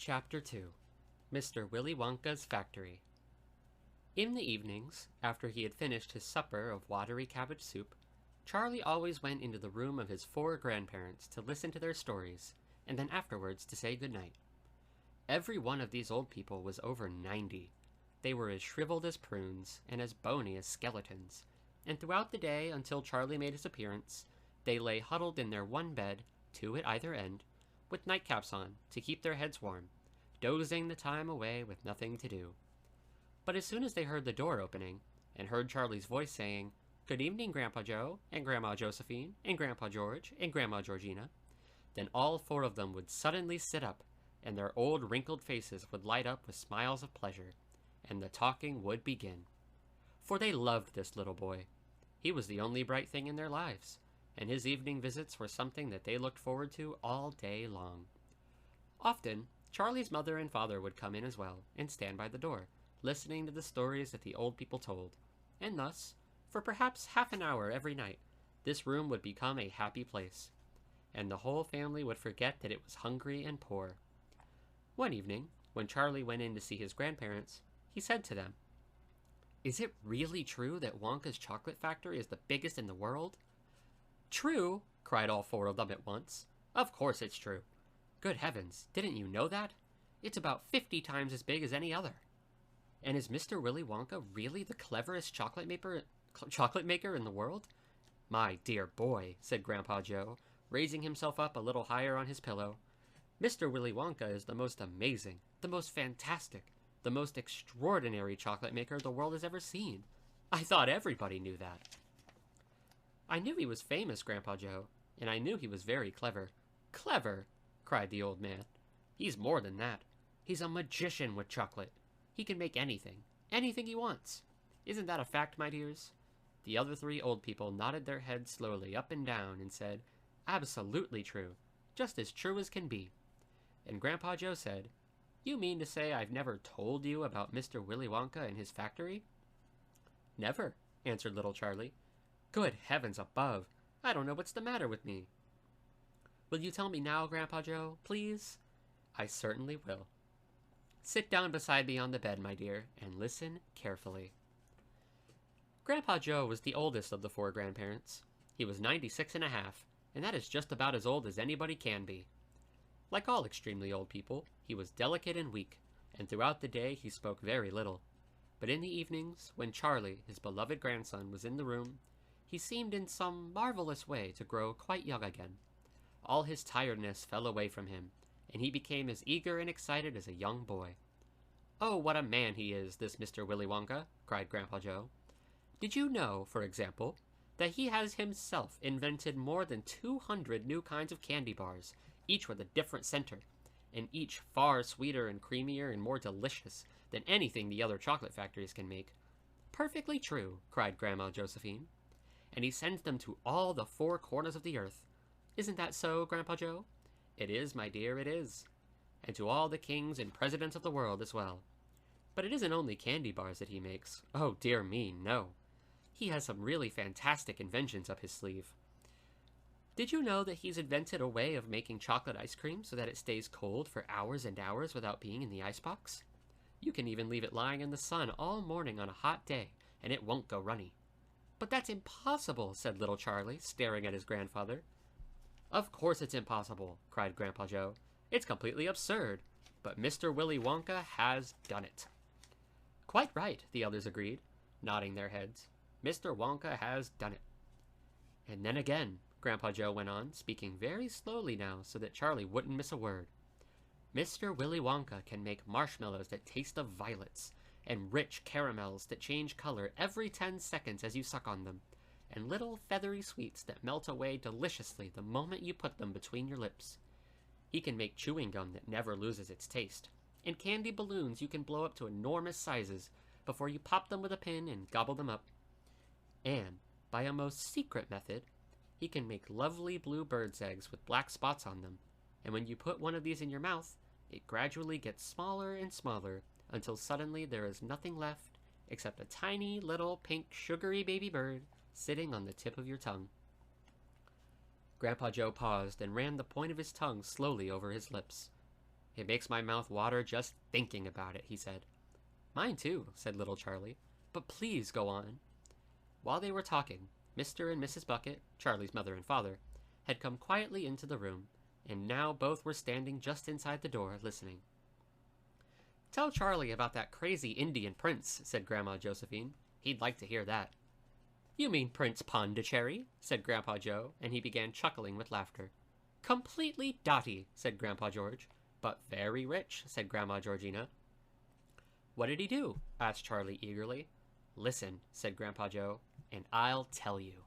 Chapter 2 Mr. Willy Wonka's Factory. In the evenings, after he had finished his supper of watery cabbage soup, Charlie always went into the room of his 4 grandparents to listen to their stories, and then afterwards to say good night. Every one of these old people was over 90. They were as shriveled as prunes, and as bony as skeletons, and throughout the day until Charlie made his appearance, they lay huddled in their one bed, 2 at either end, with nightcaps on to keep their heads warm, dozing the time away with nothing to do. But as soon as they heard the door opening, and heard Charlie's voice saying, "Good evening, Grandpa Joe, and Grandma Josephine, and Grandpa George, and Grandma Georgina," then all 4 of them would suddenly sit up, and their old wrinkled faces would light up with smiles of pleasure, and the talking would begin. For they loved this little boy. He was the only bright thing in their lives, and his evening visits were something that they looked forward to all day long. Often, Charlie's mother and father would come in as well, and stand by the door, listening to the stories that the old people told, and thus, for perhaps half an hour every night, this room would become a happy place, and the whole family would forget that it was hungry and poor. One evening, when Charlie went in to see his grandparents, he said to them, "Is it really true that Wonka's chocolate factory is the biggest in the world?" "True!" cried all 4 of them at once. "Of course it's true. Good heavens, didn't you know that? It's about 50 times as big as any other. And is Mr. Willy Wonka really the cleverest chocolate maker in the world?" "My dear boy," said Grandpa Joe, raising himself up a little higher on his pillow, "Mr. Willy Wonka is the most amazing, the most fantastic, the most extraordinary chocolate maker the world has ever seen. I thought everybody knew that." "I knew he was famous, Grandpa Joe, and I knew he was very clever." "Clever!" cried the old man. "He's more than that. He's a magician with chocolate. He can make anything he wants. Isn't that a fact, my dears?" The other 3 old people nodded their heads slowly up and down and said, "Absolutely true, just as true as can be." And Grandpa Joe said, "You mean to say I've never told you about Mr. Willy Wonka and his factory?" "Never," answered little Charlie. "Good heavens above, I don't know what's the matter with me." "Will you tell me now, Grandpa Joe, please?" "I certainly will. Sit down beside me on the bed, my dear, and listen carefully." Grandpa Joe was the oldest of the 4 grandparents. He was 96 and a half, and that is just about as old as anybody can be. Like all extremely old people, he was delicate and weak, and throughout the day he spoke very little. But in the evenings, when Charlie, his beloved grandson, was in the room, he seemed in some marvelous way to grow quite young again. All his tiredness fell away from him, and he became as eager and excited as a young boy. "Oh, what a man he is, this Mr. Willy Wonka!" cried Grandpa Joe. "Did you know, for example, that he has himself invented more than 200 new kinds of candy bars, each with a different center, and each far sweeter and creamier and more delicious than anything the other chocolate factories can make?" "Perfectly true," cried Grandma Josephine. "And he sends them to all the 4 corners of the earth. Isn't that so, Grandpa Joe?" "It is, my dear, it is. And to all the kings and presidents of the world as well. But it isn't only candy bars that he makes. Oh, dear me, no. He has some really fantastic inventions up his sleeve. Did you know that he's invented a way of making chocolate ice cream so that it stays cold for hours and hours without being in the icebox? You can even leave it lying in the sun all morning on a hot day, and it won't go runny." "But that's impossible," said little Charlie, staring at his grandfather. "Of course it's impossible," cried Grandpa Joe. "It's completely absurd, but Mr. Willy Wonka has done it." "Quite right," the others agreed, nodding their heads. "Mr. Wonka has done it." "And then again," Grandpa Joe went on, speaking very slowly now so that Charlie wouldn't miss a word, "Mr. Willy Wonka can make marshmallows that taste of violets, and rich caramels that change color every 10 seconds as you suck on them, and little feathery sweets that melt away deliciously the moment you put them between your lips. He can make chewing gum that never loses its taste, and candy balloons you can blow up to enormous sizes before you pop them with a pin and gobble them up. And, by a most secret method, he can make lovely blue bird's eggs with black spots on them, and when you put one of these in your mouth, it gradually gets smaller and smaller until suddenly there is nothing left except a tiny little pink sugary baby bird sitting on the tip of your tongue." Grandpa Joe paused and ran the point of his tongue slowly over his lips. It makes my mouth water just thinking about it, he said. Mine too, said little Charlie. But please go on. While they were talking, Mr. and Mrs. Bucket, Charlie's mother and father, had come quietly into the room, and now both were standing just inside the door, listening. Tell Charlie about that crazy Indian prince, said Grandma Josephine. He'd like to hear that. You mean Prince Pondicherry, said Grandpa Joe, and he began chuckling with laughter. Completely dotty, said Grandpa George. But very rich, said Grandma Georgina. What did he do? Asked Charlie eagerly. Listen, said Grandpa Joe, and I'll tell you.